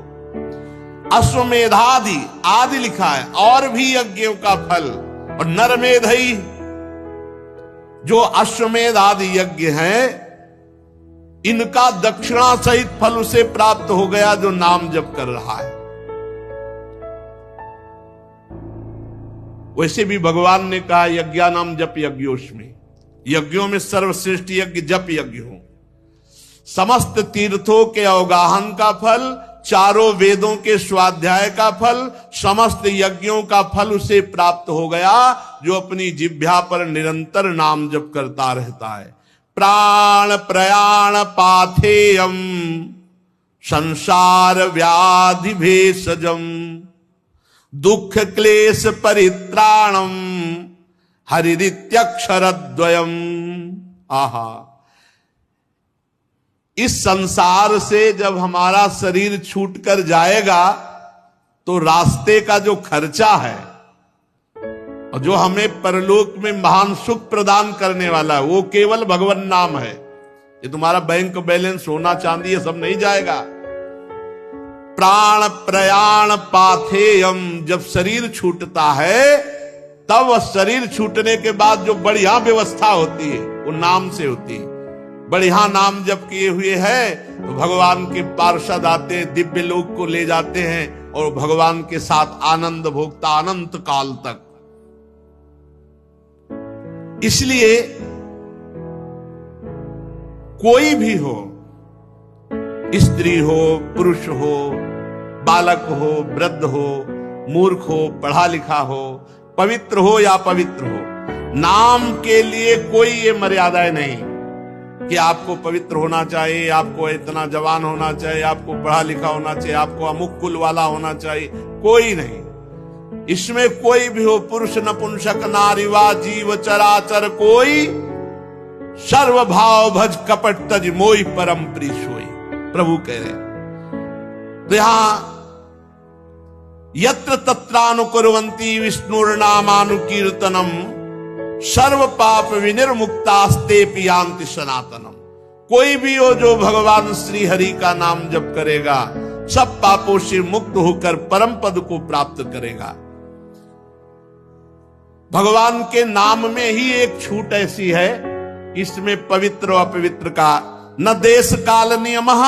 Speaker 1: अश्वमेधादि आदि लिखा है, और भी यज्ञों का फल। और नरमेधई, जो अश्वमेध आदि यज्ञ हैं, इनका दक्षिणा सहित फल उसे प्राप्त हो गया जो नाम जप कर रहा है। वैसे भी भगवान ने कहा यज्ञानाम जप यज्ञोस्मि, यज्ञों में सर्वश्रेष्ठ यज्ञ जप यज्ञ हो। समस्त तीर्थों के अवगाहन का फल, चारों वेदों के स्वाध्याय का फल, समस्त यज्ञों का फल उसे प्राप्त हो गया जो अपनी जिह्वा पर निरंतर नाम जप करता रहता है। प्राण प्रयाण पाथेयम संसार व्याधि भेषजम दुख क्लेश परित्राणम हरिरित्यक्षरद्वयम्। आहा, इस संसार से जब हमारा शरीर छूटकर जाएगा तो रास्ते का जो खर्चा है और जो हमें परलोक में महान सुख प्रदान करने वाला है, वो केवल भगवान नाम है। ये तुम्हारा बैंक बैलेंस, सोना चांदी, ये सब नहीं जाएगा। प्राण प्रयाण पाथेयम, जब शरीर छूटता है, तब वह शरीर छूटने के बाद जो बढ़िया व्यवस्था होती है वो नाम से होती है। बढ़िया नाम जब किए हुए है तो भगवान के पार्षद आते हैं, दिव्य लोक को ले जाते हैं और भगवान के साथ आनंद भोगता अनंत काल तक। इसलिए कोई भी हो, स्त्री हो, पुरुष हो, बालक हो, वृद्ध हो, मूर्ख हो, पढ़ा लिखा हो, पवित्र हो या पवित्र हो, नाम के लिए कोई ये मर्यादाएं नहीं कि आपको पवित्र होना चाहिए, आपको इतना जवान होना चाहिए, आपको पढ़ा लिखा होना चाहिए, आपको अमुक कुल वाला होना चाहिए, कोई नहीं। इसमें कोई भी हो, पुरुष नपुंसक नारीवा जीव चराचर कोई, सर्व भाव भज कपट तज मोई परम प्री सोई, प्रभु कह रहे। तो यहां यत्र तत्रानुकुर्वन्ति विष्णुर्नामानुकीर्तनम सर्व पाप विनिर्मुक्तास्ते पियांति सनातनम। कोई भी हो जो भगवान श्री हरि का नाम जप करेगा, सब पापों से मुक्त होकर परम पद को प्राप्त करेगा। भगवान के नाम में ही एक छूट ऐसी है, इसमें पवित्र और अपवित्र का न देश काल नियमः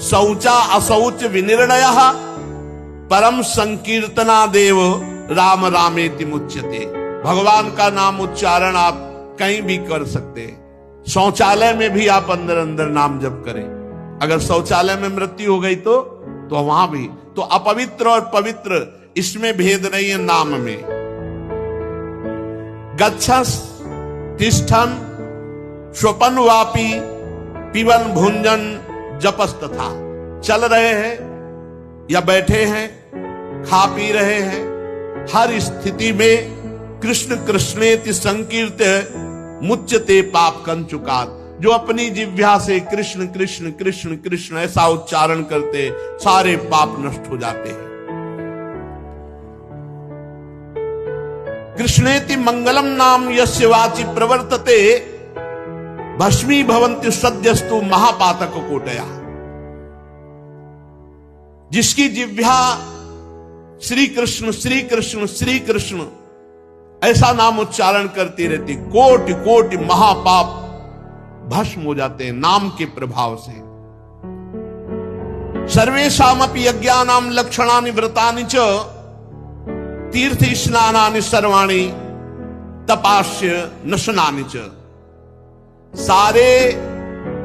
Speaker 1: शौचा अशौच विनिर्णय परम संकीर्तना देव राम रामेति मुच्यते। भगवान का नाम उच्चारण आप कहीं भी कर सकते हैं। शौचालय में भी आप अंदर अंदर नाम जप करें। अगर शौचालय में मृत्यु हो गई तो वहां भी। तो अपवित्र और पवित्र इसमें भेद नहीं है नाम में। गच्छस तिष्ठन स्वपन वापी पिबन भुंजन जपस तथा। चल रहे हैं या बैठे हैं, खा पी रहे हैं, हर स्थिति में कृष्ण कृष्णेति संकीर्त्य मुच्यते पाप कंचुकात्। जो अपनी जिह्वा से कृष्ण कृष्ण कृष्ण कृष्ण ऐसा उच्चारण करते सारे पाप नष्ट हो जाते हैं। कृष्णेति मंगलम नाम यस्य वाचि प्रवर्तते भस्मी भवन्ति सद्यस्तु महापातक कोटया। जिसकी जिह्वा श्री कृष्ण श्री कृष्ण श्री कृष्ण ऐसा नाम उच्चारण करती रहती, कोटि कोटि महापाप भस्म हो जाते हैं नाम के प्रभाव से। सर्वेषामपि यज्ञानां लक्षणानि व्रतानि च तीर्थ स्नानानि सर्वाणि तपास्य नशनानि च। सारे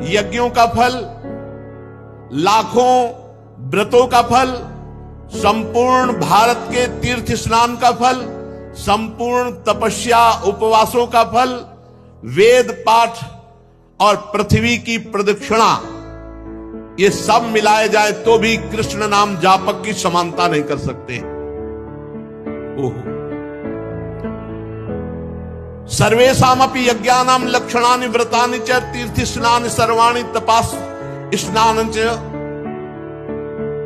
Speaker 1: यज्ञों का फल, लाखों व्रतों का फल, संपूर्ण भारत के तीर्थ स्नान का फल, संपूर्ण तपस्या उपवासों का फल, वेद पाठ और पृथ्वी की प्रदक्षिणा, ये सब मिलाए जाए तो भी कृष्ण नाम जापक की समानता नहीं कर सकते। ओहो। सर्वेषामपि यज्ञानां लक्षणानि व्रतानि च तीर्थ स्नान सर्वाणि तपास स्नान च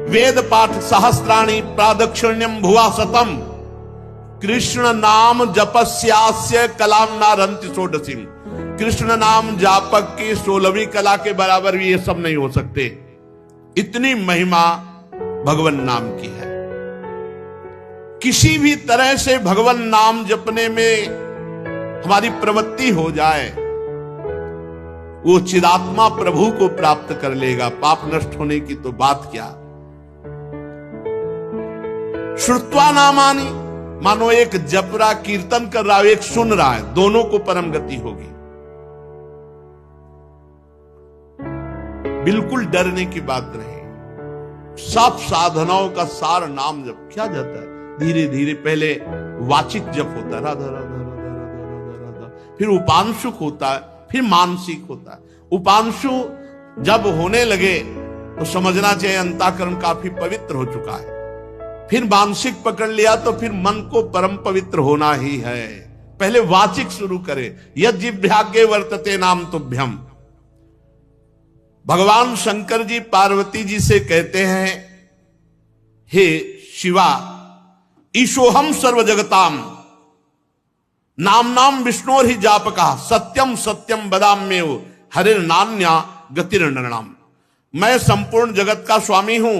Speaker 1: वेद पाठ सहस्राणि प्रादक्षिण्यम भुवा शतम कृष्ण नाम जपस्यास्य कलाम नारंति षोडशीम। कृष्ण नाम जापक की 16वीं कला के बराबर भी ये सब नहीं हो सकते। इतनी महिमा भगवान नाम की है। किसी भी तरह से भगवान नाम जपने में हमारी प्रवृत्ति हो जाए, वो चिदात्मा प्रभु को प्राप्त कर लेगा। पाप नष्ट होने की तो बात क्या। श्रुत्वा नामानि, मानो एक जप रहा कीर्तन कर रहा है, एक सुन रहा है, दोनों को परम गति होगी। बिल्कुल डरने की बात नहीं। सब साधनाओं का सार नाम जप क्या जाता है। धीरे धीरे पहले वाचिक जप होता है, राधा राधा राधा राधा राधा, फिर उपांशुक होता है, फिर मानसिक होता है। उपांशु जब होने लगे तो समझना चाहिए अंतःकरण काफी पवित्र हो चुका है। फिर मानसिक पकड़ लिया तो फिर मन को परम पवित्र होना ही है। पहले वाचिक शुरू करे। यज्जिभ्याग्ये वर्तते नाम तुभ्यम। भगवान शंकर जी पार्वती जी से कहते हैं, हे शिवा, ईशोहम सर्व जगताम नाम नाम विष्णोर ही जापका सत्यम सत्यम बदाम्येव हरिर नान्या गतिर्नृणाम। मैं संपूर्ण जगत का स्वामी हूं।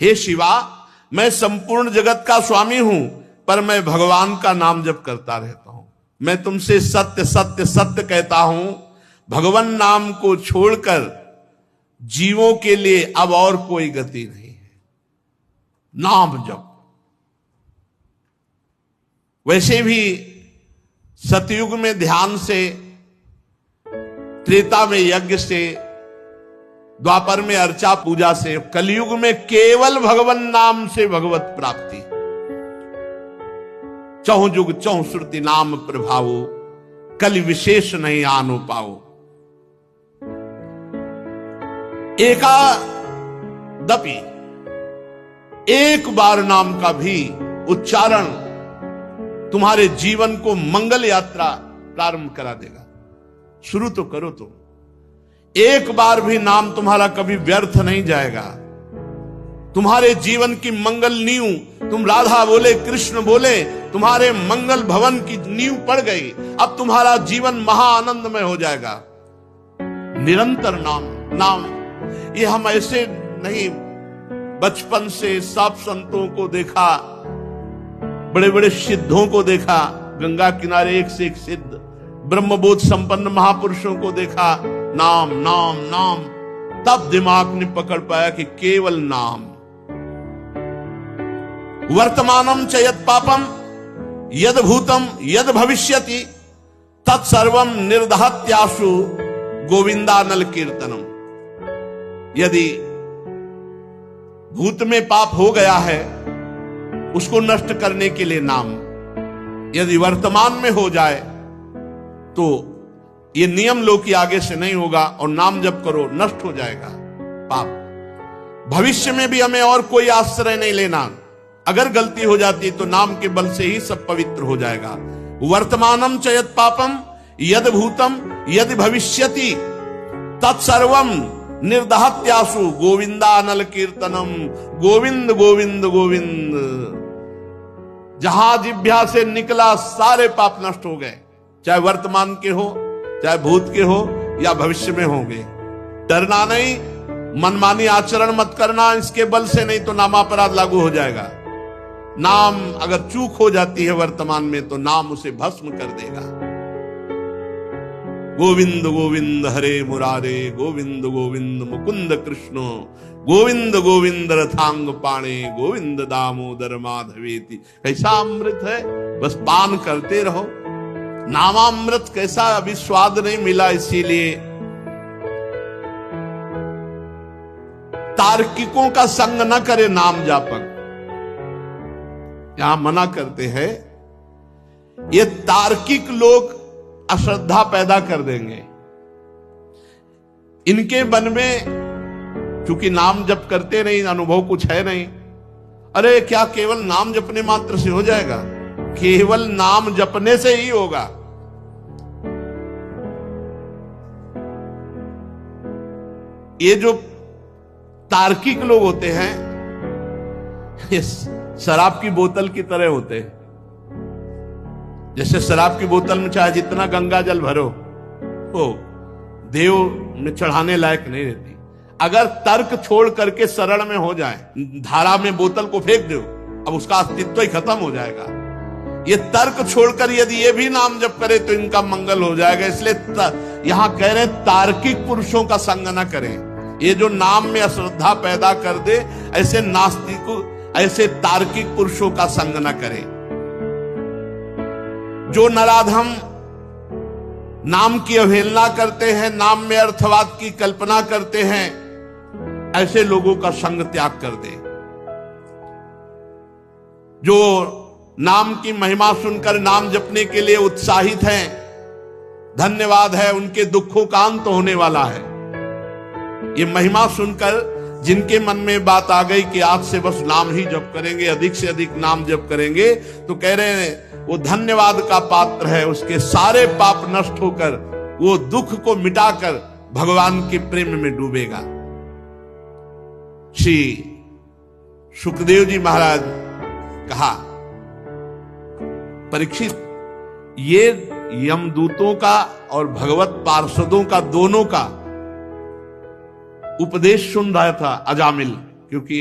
Speaker 1: हे शिवा, मैं संपूर्ण जगत का स्वामी हूं, पर मैं भगवान का नाम जप करता रहता हूं। मैं तुमसे सत्य सत्य सत्य कहता हूं, भगवान नाम को छोड़कर जीवों के लिए अब और कोई गति नहीं है। नाम जप। वैसे भी सतयुग में ध्यान से, त्रेता में यज्ञ से, द्वापर में अर्चा पूजा से, कलयुग में केवल भगवान नाम से भगवत प्राप्ति। चहु जुग चहु श्रुति नाम प्रभावो कलि विशेष नहीं आनो पाओ। एकादपि एक बार नाम का भी उच्चारण तुम्हारे जीवन को मंगल यात्रा प्रारंभ करा देगा। शुरू तो करो। तो एक बार भी नाम तुम्हारा कभी व्यर्थ नहीं जाएगा। तुम्हारे जीवन की मंगल नींव, तुम राधा बोले कृष्ण बोले, तुम्हारे मंगल भवन की नींव पड़ गई। अब तुम्हारा जीवन महाआनंदमय हो जाएगा। निरंतर नाम नाम। ये हम ऐसे नहीं, बचपन से सब संतों को देखा, बड़े बड़े सिद्धों को देखा, गंगा किनारे एक से एक सिद्ध ब्रह्मबोध संपन्न महापुरुषों को देखा। नाम नाम नाम। तब दिमाग ने पकड़ पाया कि केवल नाम। वर्तमानम च यद पापम यद भूतम यद भविष्यति तत्सर्वम निर्दहत्याशु गोविंदानल कीर्तनम। यदि भूत में पाप हो गया है उसको नष्ट करने के लिए नाम, यदि वर्तमान में हो जाए तो ये नियम लो कि आगे से नहीं होगा और नाम जप करो, नष्ट हो जाएगा पाप। भविष्य में भी हमें और कोई आश्रय नहीं लेना, अगर गलती हो जाती तो नाम के बल से ही सब पवित्र हो जाएगा। वर्तमानम च यद पापम यद भूतम यद भविष्यति तत्सर्वम निर्दहत्यासु गोविंदानल कीर्तनम। गोविंद गोविंद गोविंद, जहां जिह्वा से निकला सारे पाप नष्ट हो गए, चाहे वर्तमान के हो, चाहे भूत के हो या भविष्य में होंगे। डरना नहीं, मनमानी आचरण मत करना, इसके बल से नहीं तो नामापराध लागू हो जाएगा। नाम अगर चूक हो जाती है वर्तमान में तो नाम उसे भस्म कर देगा। गोविंद गोविंद हरे मुरारे, गोविंद गोविंद मुकुंद कृष्ण, गोविंद गोविंद रथांग पाणे, गोविंद दामोदर माधवेति। कैसा अमृत है, बस पान करते रहो। नामामृत कैसा, अभी स्वाद नहीं मिला, इसीलिए तार्किकों का संग न करे नाम जापक। यहां मना करते हैं, ये तार्किक लोग अश्रद्धा पैदा कर देंगे। इनके मन में चूंकि नाम जप करते नहीं, अनुभव कुछ है नहीं, अरे क्या केवल नाम जपने मात्र से हो जाएगा? केवल नाम जपने से ही होगा। ये जो तार्किक लोग होते हैं ये शराब की बोतल की तरह होते हैं। जैसे शराब की बोतल में चाहे जितना गंगा जल भरो वो देव में चढ़ाने लायक नहीं रहती। अगर तर्क छोड़ करके सरल में हो जाए, धारा में बोतल को फेंक दो, अब उसका अस्तित्व ही खत्म हो जाएगा। ये तर्क छोड़कर यदि ये भी नाम जप करे तो इनका मंगल हो जाएगा। इसलिए यहां कह रहे तार्किक पुरुषों का संग न करें। ये जो नाम में अश्रद्धा पैदा कर दे, ऐसे नास्तिकों, ऐसे तार्किक पुरुषों का संग न करें। जो नराधम नाम की अवहेलना करते हैं, नाम में अर्थवाद की कल्पना करते हैं, ऐसे लोगों का संग त्याग कर दे। जो नाम की महिमा सुनकर नाम जपने के लिए उत्साहित हैं, धन्यवाद है, उनके दुखों का अंत होने वाला है। ये महिमा सुनकर जिनके मन में बात आ गई कि आज से बस नाम ही जप करेंगे, अधिक से अधिक नाम जप करेंगे, तो कह रहे हैं वो धन्यवाद का पात्र है। उसके सारे पाप नष्ट होकर वो दुख को मिटाकर भगवान के प्रेम में डूबेगा। श्री सुखदेव जी महाराज कहा, परीक्षित, ये यमदूतों का और भगवत पार्षदों का, दोनों का उपदेश सुन रहा था अजामिल, क्योंकि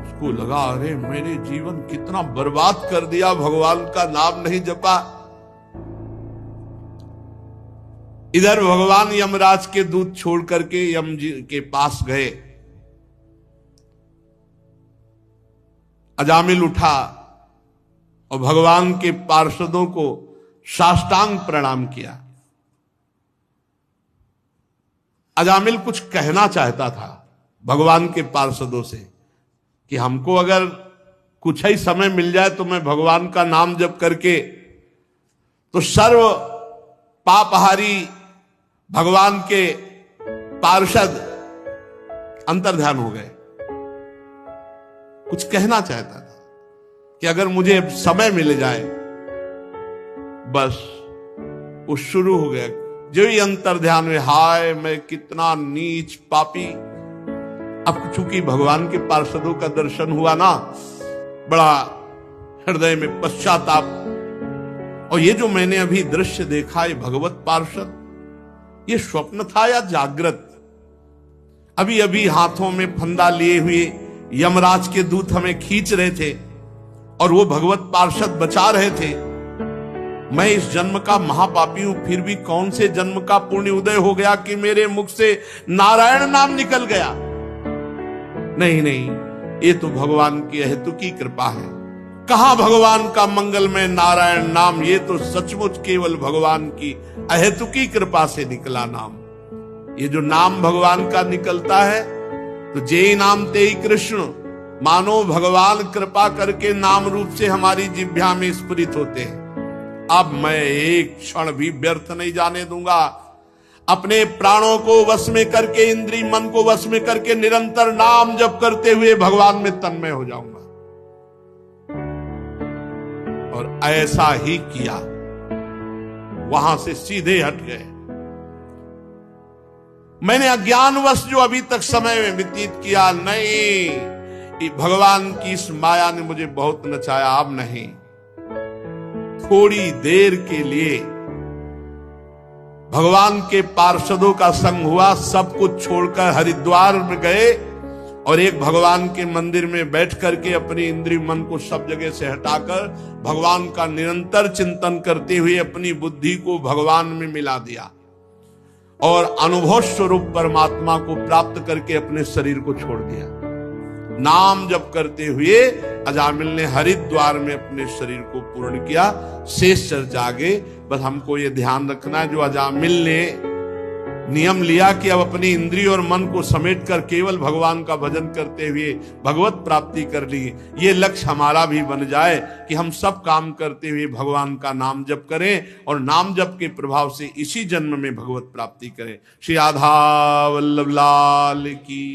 Speaker 1: उसको लगा अरे मैंने जीवन कितना बर्बाद कर दिया, भगवान का नाम नहीं जपा। इधर भगवान यमराज के दूत छोड़ करके यम जी के पास गए। अजामिल उठा और भगवान के पार्षदों को साष्टांग प्रणाम किया। अजामिल कुछ कहना चाहता था भगवान के पार्षदों से कि हमको अगर कुछ ही समय मिल जाए तो मैं भगवान का नाम जप करके, तो सर्व पापहारी भगवान के पार्षद अंतर्ध्यान हो गए। कुछ कहना चाहता था कि अगर मुझे समय मिल जाए, बस वो शुरू हो गया। जो ही अंतर्ध्यान में, हाय मैं कितना नीच पापी। अब चूंकि भगवान के पार्षदों का दर्शन हुआ ना, बड़ा हृदय में पश्चाताप। और ये जो मैंने अभी दृश्य देखा, ये भगवत पार्षद, ये स्वप्न था या जागृत? अभी अभी हाथों में फंदा लिए हुए यमराज के दूत हमें खींच रहे थे और वो भगवत पार्षद बचा रहे थे। मैं इस जन्म का महापापी हूं, फिर भी कौन से जन्म का पुण्य उदय हो गया कि मेरे मुख से नारायण नाम निकल गया। नहीं नहीं, ये तो भगवान की अहेतुकी कृपा है। कहां भगवान का मंगल में नारायण नाम, ये तो सचमुच केवल भगवान की अहेतुकी कृपा से निकला नाम। ये जो नाम भगवान का निकलता है, तो जेई नाम तेई कृष्ण, मानो भगवान कृपा करके नाम रूप से हमारी जिह्वा में स्फुरित होते हैं। अब मैं एक क्षण भी व्यर्थ नहीं जाने दूंगा। अपने प्राणों को वश में करके, इंद्रिय मन को वश में करके निरंतर नाम जप करते हुए भगवान में तन्मय हो जाऊंगा। और ऐसा ही किया, वहां से सीधे हट गए। मैंने अज्ञानवश जो अभी तक समय में व्यतीत किया, नहीं, भगवान की इस माया ने मुझे बहुत नचाया। अब नहीं, थोड़ी देर के लिए भगवान के पार्षदों का संग हुआ, सब कुछ छोड़कर हरिद्वार में गए और एक भगवान के मंदिर में बैठ करके अपनी इंद्रिय मन को सब जगह से हटाकर भगवान का निरंतर चिंतन करते हुए अपनी बुद्धि को भगवान में मिला दिया और अनुभव स्वरूप परमात्मा को प्राप्त करके अपने शरीर को छोड़ दिया। नाम जप करते हुए अजामिल ने हरिद्वार में अपने शरीर को पूर्ण किया। शेष चर्चा आगे। बस हमको ये ध्यान रखना है, जो अजामिल ने नियम लिया कि अब अपनी इंद्रिय और मन को समेट कर केवल भगवान का भजन करते हुए भगवत प्राप्ति कर ली, ये लक्ष्य हमारा भी बन जाए कि हम सब काम करते हुए भगवान का नाम जप करें और नाम जप के प्रभाव से इसी जन्म में भगवत प्राप्ति करें। श्री राधा वल्लभ लाल की।